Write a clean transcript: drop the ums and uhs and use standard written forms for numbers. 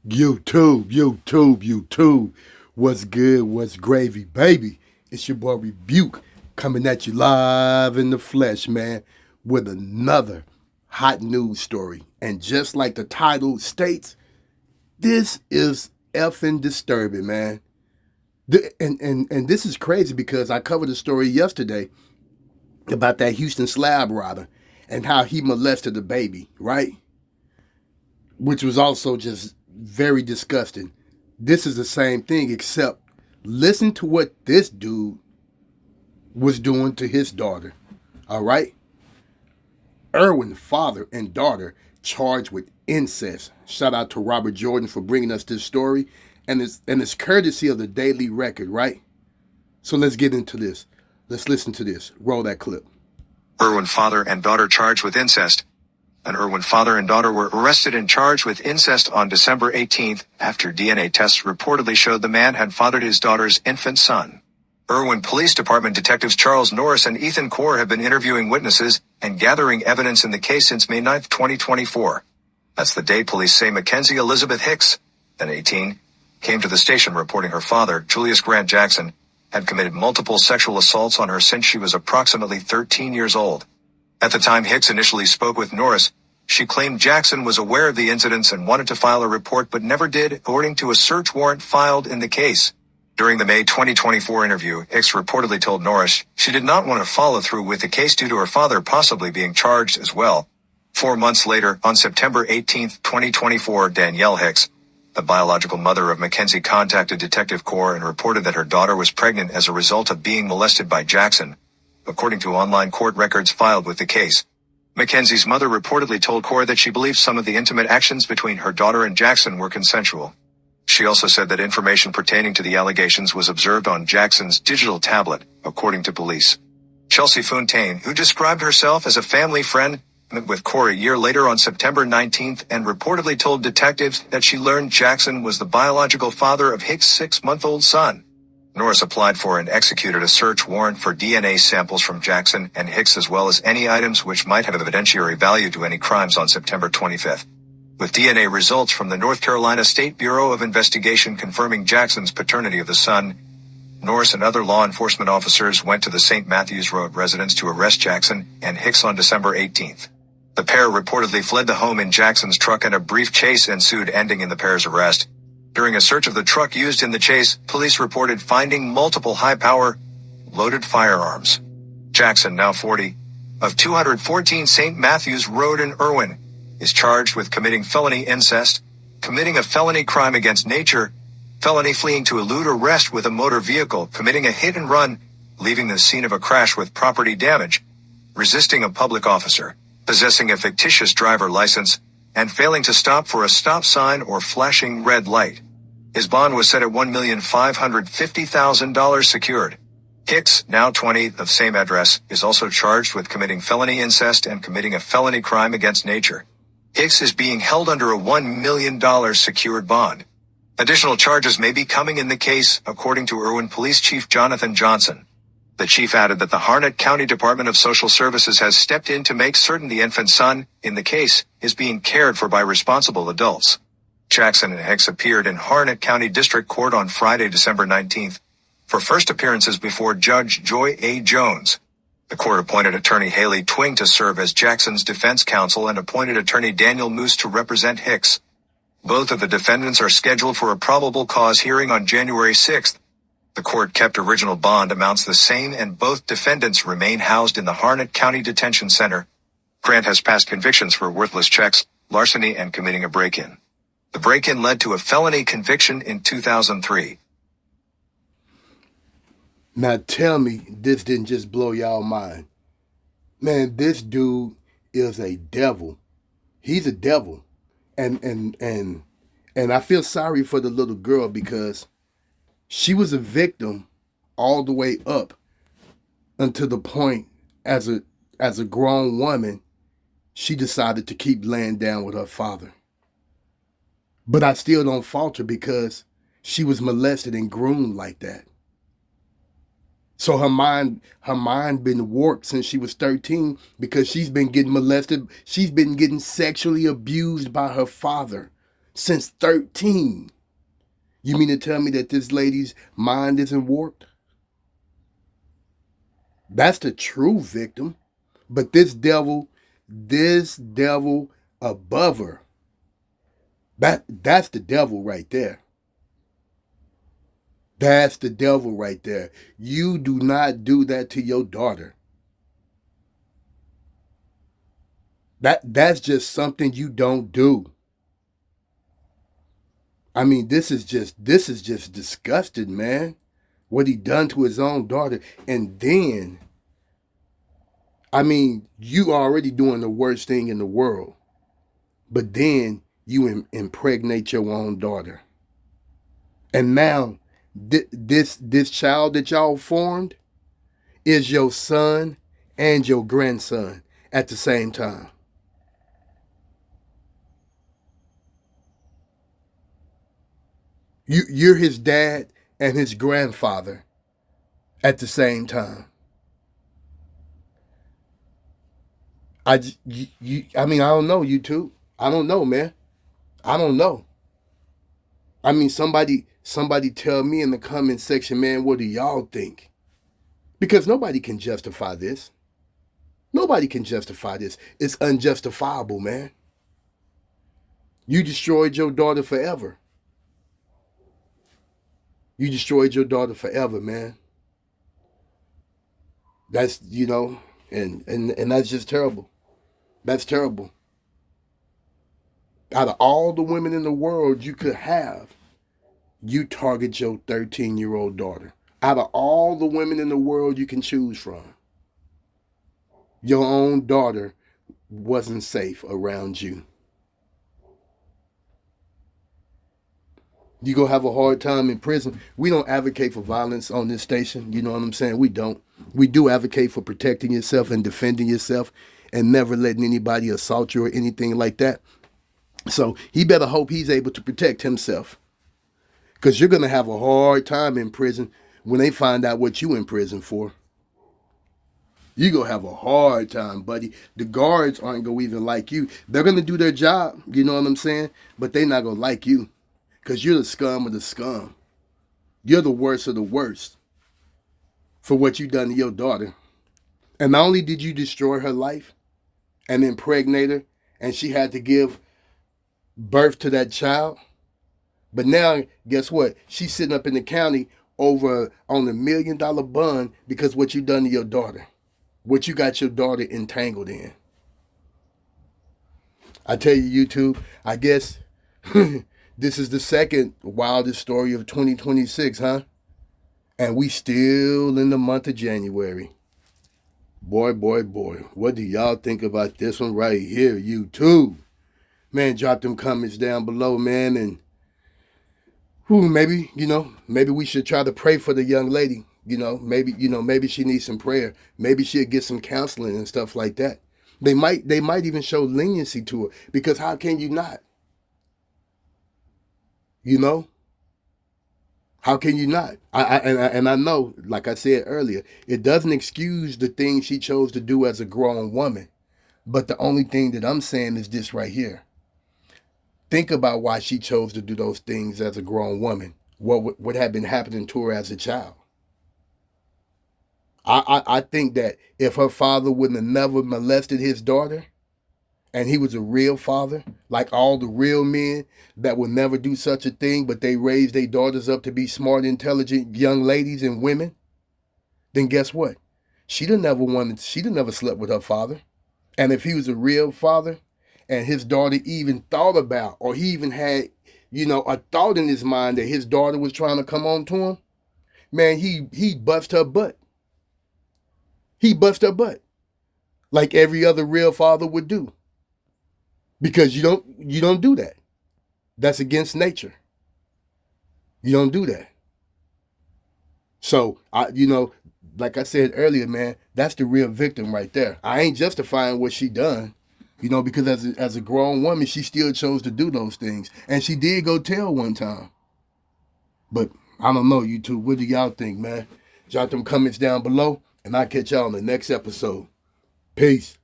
YouTube. What's good? What's gravy, baby? It's your boy Rebuke coming at you live in the flesh, man, with another hot news story. And just like the title states, this is effing disturbing, man. And this is crazy because I covered a story yesterday about that Houston slab rider and how he molested a baby, right? Which was also just very disgusting. This is the same thing, except listen to what this dude was doing to his daughter. All right? Irwin, father and daughter, charged with incest. Shout out to Robert Jordan for bringing us this story. And it's courtesy of the Daily Record, right? So let's get into this. Let's listen to this. Roll that clip. Irwin father and daughter charged with incest. An Irwin father and daughter were arrested and charged with incest on December 18th after DNA tests reportedly showed the man had fathered his daughter's infant son. Irwin Police Department detectives Charles Norris and Ethan Core have been interviewing witnesses and gathering evidence in the case since May 9, 2024. That's the day police say Mackenzie Elizabeth Hicks, then 18, came to the station reporting her father, Julius Grant Jackson, had committed multiple sexual assaults on her since she was approximately 13 years old. At the time Hicks initially spoke with Norris, she claimed Jackson was aware of the incidents and wanted to file a report but never did, according to a search warrant filed in the case. During the May 2024 interview, Hicks reportedly told Norris she did not want to follow through with the case due to her father possibly being charged as well. 4 months later, on September 18, 2024, Danielle Hicks, the biological mother of Mackenzie, contacted Detective Core and reported that her daughter was pregnant as a result of being molested by Jackson, according to online court records filed with the case. Mackenzie's mother reportedly told Core that she believed some of the intimate actions between her daughter and Jackson were consensual. She also said that information pertaining to the allegations was observed on Jackson's digital tablet, according to police. Chelsea Fontaine, who described herself as a family friend, met with Core a year later on September 19th and reportedly told detectives that she learned Jackson was the biological father of Hicks' 6-month-old son. Norris applied for and executed a search warrant for DNA samples from Jackson and Hicks as well as any items which might have evidentiary value to any crimes on September 25th. With DNA results from the North Carolina State Bureau of Investigation confirming Jackson's paternity of the son, Norris and other law enforcement officers went to the St. Matthews Road residence to arrest Jackson and Hicks on December 18th. The pair reportedly fled the home in Jackson's truck and a brief chase ensued, ending in the pair's arrest. During a search of the truck used in the chase, police reported finding multiple high-power, loaded firearms. Jackson, now 40, of 214 St. Matthews Road in Irwin, is charged with committing felony incest, committing a felony crime against nature, felony fleeing to elude arrest with a motor vehicle, committing a hit and run, leaving the scene of a crash with property damage, resisting a public officer, possessing a fictitious driver license, and failing to stop for a stop sign or flashing red light. His bond was set at $1,550,000 secured. Hicks, now 20, of same address, is also charged with committing felony incest and committing a felony crime against nature. Hicks is being held under a $1 million secured bond. Additional charges may be coming in the case, according to Irwin Police Chief Jonathan Johnson. The chief added that the Harnett County Department of Social Services has stepped in to make certain the infant son, in the case, is being cared for by responsible adults. Jackson and Hicks appeared in Harnett County District Court on Friday, December 19th, for first appearances before Judge Joy A. Jones. The court appointed attorney Haley Twing to serve as Jackson's defense counsel and appointed attorney Daniel Moose to represent Hicks. Both of the defendants are scheduled for a probable cause hearing on January 6th. The court kept original bond amounts the same and both defendants remain housed in the Harnett County Detention Center. Grant has passed convictions for worthless checks, larceny, and committing a break-in. The break-in led to a felony conviction in 2003. Now tell me this didn't just blow y'all mind. Man, this dude is a devil. He's a devil. And I feel sorry for the little girl because she was a victim all the way up until the point as a grown woman, she decided to keep laying down with her father. But I still don't fault her because she was molested and groomed like that. So her mind been warped since she was 13 because she's been getting molested. She's been getting sexually abused by her father Since 13. You mean to tell me that this lady's mind isn't warped? That's the true victim. But this devil above her, that's the devil right there. That's the devil right there. You do not do that to your daughter. That's just something you don't do. I mean, this is just disgusting, man. What he done to his own daughter. And then, I mean, you already doing the worst thing in the world. But then you impregnate your own daughter. And now this child that y'all formed is your son and your grandson at the same time. You're his dad and his grandfather at the same time. I mean, I don't know, you two. I don't know, man. I don't know. I mean, somebody tell me in the comment section, man, what do y'all think? Because nobody can justify this. Nobody can justify this. It's unjustifiable, man. You destroyed your daughter forever. You destroyed your daughter forever, man. That's, and that's just terrible. That's terrible. Out of all the women in the world you could have, you target your 13-year-old daughter. Out of all the women in the world you can choose from, your own daughter wasn't safe around you. You're going to have a hard time in prison. We don't advocate for violence on this station. You know what I'm saying? We don't. We do advocate for protecting yourself and defending yourself and never letting anybody assault you or anything like that. So he better hope he's able to protect himself. Because you're going to have a hard time in prison when they find out what you in prison for. You're going to have a hard time, buddy. The guards aren't going to even like you. They're going to do their job, you know what I'm saying? But they're not going to like you. Because you're the scum of the scum. You're the worst of the worst for what you done to your daughter. And not only did you destroy her life and impregnate her, and she had to give birth to that child, but now, guess what? She's sitting up in the county over on $1 million bond because what you done to your daughter. What you got your daughter entangled in. I tell you, YouTube, I guess this is the second wildest story of 2026, huh? And we still in the month of January. Boy, boy, boy. What do y'all think about this one right here, YouTube? Man, drop them comments down below, man. And maybe we should try to pray for the young lady. Maybe she needs some prayer. Maybe she'll get some counseling and stuff like that. They might even show leniency to her, because how can you not? How can you not? I know, like I said earlier, it doesn't excuse the things she chose to do as a grown woman. But the only thing that I'm saying is this right here. Think about why she chose to do those things as a grown woman. What had been happening to her as a child. I think that if her father wouldn't have never molested his daughter, and he was a real father, like all the real men that would never do such a thing, but they raised their daughters up to be smart, intelligent young ladies and women, then guess what? She'd have never slept with her father. And if he was a real father, and his daughter even thought about, or he even had, a thought in his mind that his daughter was trying to come on to him, man, he bust her butt. He bust her butt. Like every other real father would do. Because you don't do that. That's against nature. You don't do that. So, like I said earlier, man, that's the real victim right there. I ain't justifying what she done, because as a grown woman, she still chose to do those things. And she did go tell one time. But I don't know, YouTube. What do y'all think, man? Drop them comments down below, and I'll catch y'all on the next episode. Peace.